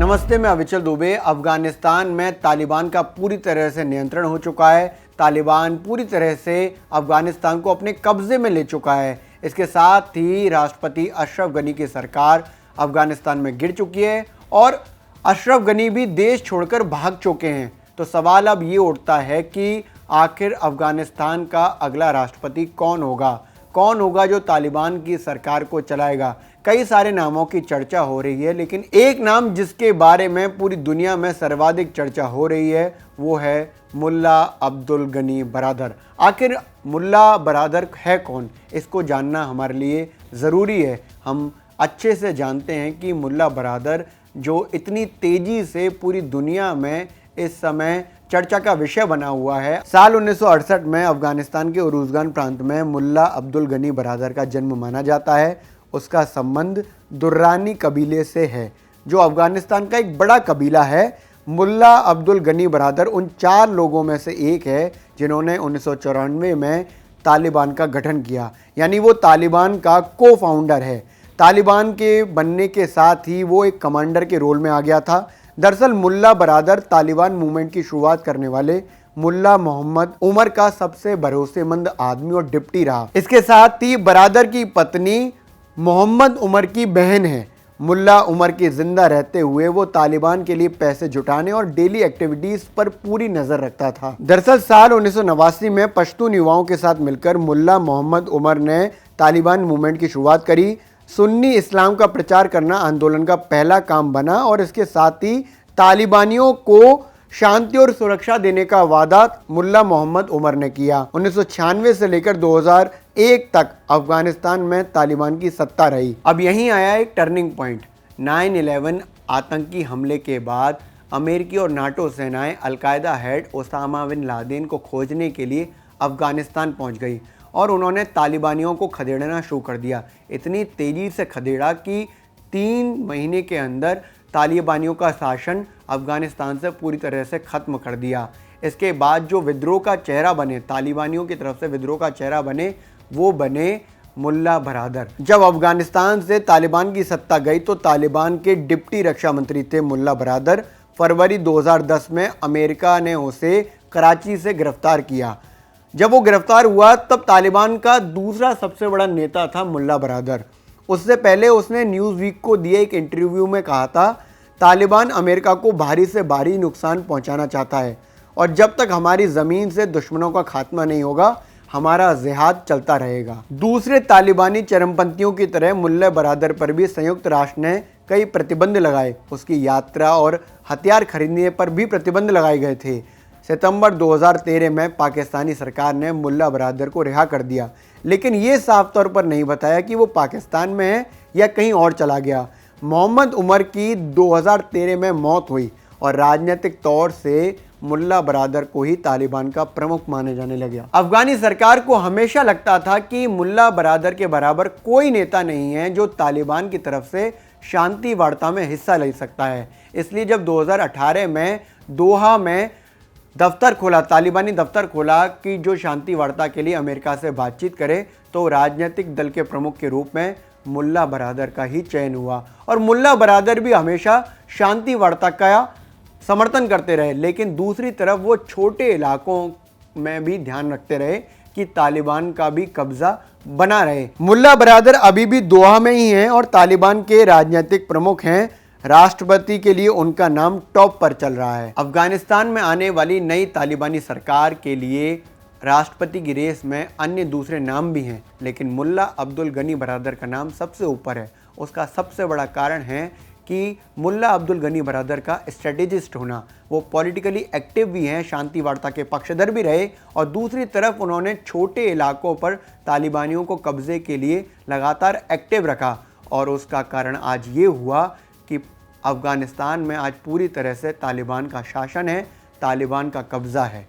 नमस्ते, मैं अविचल दुबे। अफगानिस्तान में तालिबान का पूरी तरह से नियंत्रण हो चुका है। तालिबान पूरी तरह से अफगानिस्तान को अपने कब्जे में ले चुका है। इसके साथ ही राष्ट्रपति अशरफ गनी की सरकार अफगानिस्तान में गिर चुकी है और अशरफ गनी भी देश छोड़कर भाग चुके हैं। तो सवाल अब ये उठता है कि आखिर अफगानिस्तान का अगला राष्ट्रपति कौन होगा जो तालिबान की सरकार को चलाएगा। कई सारे नामों की चर्चा हो रही है, लेकिन एक नाम जिसके बारे में पूरी दुनिया में सर्वाधिक चर्चा हो रही है वो है मुल्ला अब्दुल गनी बरादर। आखिर मुल्ला बरादर है कौन, इसको जानना हमारे लिए ज़रूरी है। हम अच्छे से जानते हैं कि मुल्ला बरादर जो इतनी तेज़ी से पूरी दुनिया में इस समय चर्चा का विषय बना हुआ है। साल 1968 में अफगानिस्तान के उरुज़गान प्रांत में मुल्ला अब्दुल गनी बरादर का जन्म माना जाता है। उसका संबंध दुर्रानी कबीले से है, जो अफगानिस्तान का एक बड़ा कबीला है। मुल्ला अब्दुल गनी बरादर उन 4 लोगों में से एक है जिन्होंने 1994 में तालिबान का गठन किया, यानी वो तालिबान का को फाउंडर है। तालिबान के बनने के साथ ही वो एक कमांडर के रोल में आ गया था। दरअसल मुल्ला बरादर तालिबान मूवमेंट की शुरुआत करने वाले मुल्ला मोहम्मद उमर का सबसे भरोसेमंद आदमी और डिप्टी रहा। इसके साथ ही बरादर की पत्नी मोहम्मद उमर की बहन है। मुल्ला उमर के जिंदा रहते हुए वो तालिबान के लिए पैसे जुटाने और डेली एक्टिविटीज पर पूरी नजर रखता था। दरअसल साल 1989 में पश्तून युवाओं के साथ मिलकर मुल्ला मोहम्मद उमर ने तालिबान मूवमेंट की शुरुआत करी। सुन्नी इस्लाम का प्रचार करना आंदोलन का पहला काम बना और इसके साथ ही तालिबानियों को शांति और सुरक्षा देने का वादा मुल्ला मोहम्मद उमर ने किया। 1996 से लेकर 2001 तक अफगानिस्तान में तालिबान की सत्ता रही। अब यहीं आया एक टर्निंग पॉइंट। 9/11 आतंकी हमले के बाद अमेरिकी और नाटो सेनाएं Al Qaeda head Osama bin Laden को खोजने के लिए अफगानिस्तान पहुंच गई और उन्होंने तालिबानियों को खदेड़ना शुरू कर दिया। इतनी तेज़ी से खदेड़ा कि 3 महीने के अंदर तालिबानियों का शासन अफगानिस्तान से पूरी तरह से ख़त्म कर दिया। इसके बाद जो विद्रोह का चेहरा बने, तालिबानियों की तरफ से विद्रोह का चेहरा बने, वो बने मुल्ला बरादर। जब अफगानिस्तान से तालिबान की सत्ता गई तो तालिबान के डिप्टी रक्षा मंत्री थे मुल्ला बरादर। फरवरी 2010 में अमेरिका ने उसे कराची से गिरफ्तार किया। जब वो गिरफ्तार हुआ तब तालिबान का दूसरा सबसे बड़ा नेता था मुल्ला बरादर। उससे पहले उसने न्यूज़ वीक को दिए एक इंटरव्यू में कहा था, तालिबान अमेरिका को भारी से भारी नुकसान पहुंचाना चाहता है और जब तक हमारी ज़मीन से दुश्मनों का खात्मा नहीं होगा हमारा जिहाद चलता रहेगा। दूसरे तालिबानी चरमपंथियों की तरह मुल्ला बरादर पर भी संयुक्त राष्ट्र ने कई प्रतिबंध लगाए। उसकी यात्रा और हथियार खरीदने पर भी प्रतिबंध लगाए गए थे। सितंबर 2013 में पाकिस्तानी सरकार ने मुल्ला बरादर को रिहा कर दिया, लेकिन ये साफ तौर पर नहीं बताया कि वो पाकिस्तान में है या कहीं और चला गया। मोहम्मद उमर की 2013 में मौत हुई और राजनीतिक तौर से मुल्ला बरादर को ही तालिबान का प्रमुख माने जाने लगा। अफगानी सरकार को हमेशा लगता था कि मुल्ला बरादर के बराबर कोई नेता नहीं है जो तालिबान की तरफ से शांति वार्ता में हिस्सा ले सकता है। इसलिए जब 2018 में दोहा में तालिबानी दफ्तर खोला कि जो शांति वार्ता के लिए अमेरिका से बातचीत करे, तो राजनीतिक दल के प्रमुख के रूप में मुल्ला बरादर का ही चयन हुआ और मुल्ला बरादर भी हमेशा शांति वार्ता का समर्थन करते रहे, लेकिन दूसरी तरफ वो छोटे इलाकों में भी ध्यान रखते रहे कि तालिबान का भी कब्जा बना रहे। मुल्ला बरादर अभी भी दोहा में ही हैं और तालिबान के राजनीतिक प्रमुख हैं। राष्ट्रपति के लिए उनका नाम टॉप पर चल रहा है। अफगानिस्तान में आने वाली नई तालिबानी सरकार के लिए राष्ट्रपति की रेस में अन्य दूसरे नाम भी हैं, लेकिन मुल्ला अब्दुल गनी बरादर का नाम सबसे ऊपर है। उसका सबसे बड़ा कारण है कि मुल्ला अब्दुल गनी बरादर का स्ट्रेटेजिस्ट होना। वो पॉलिटिकली एक्टिव भी हैं, शांति वार्ता के पक्षधर भी रहे और दूसरी तरफ उन्होंने छोटे इलाकों पर तालिबानियों को कब्जे के लिए लगातार एक्टिव रखा और उसका कारण आज ये हुआ कि अफगानिस्तान में आज पूरी तरह से तालिबान का शासन है, तालिबान का कब्जा है।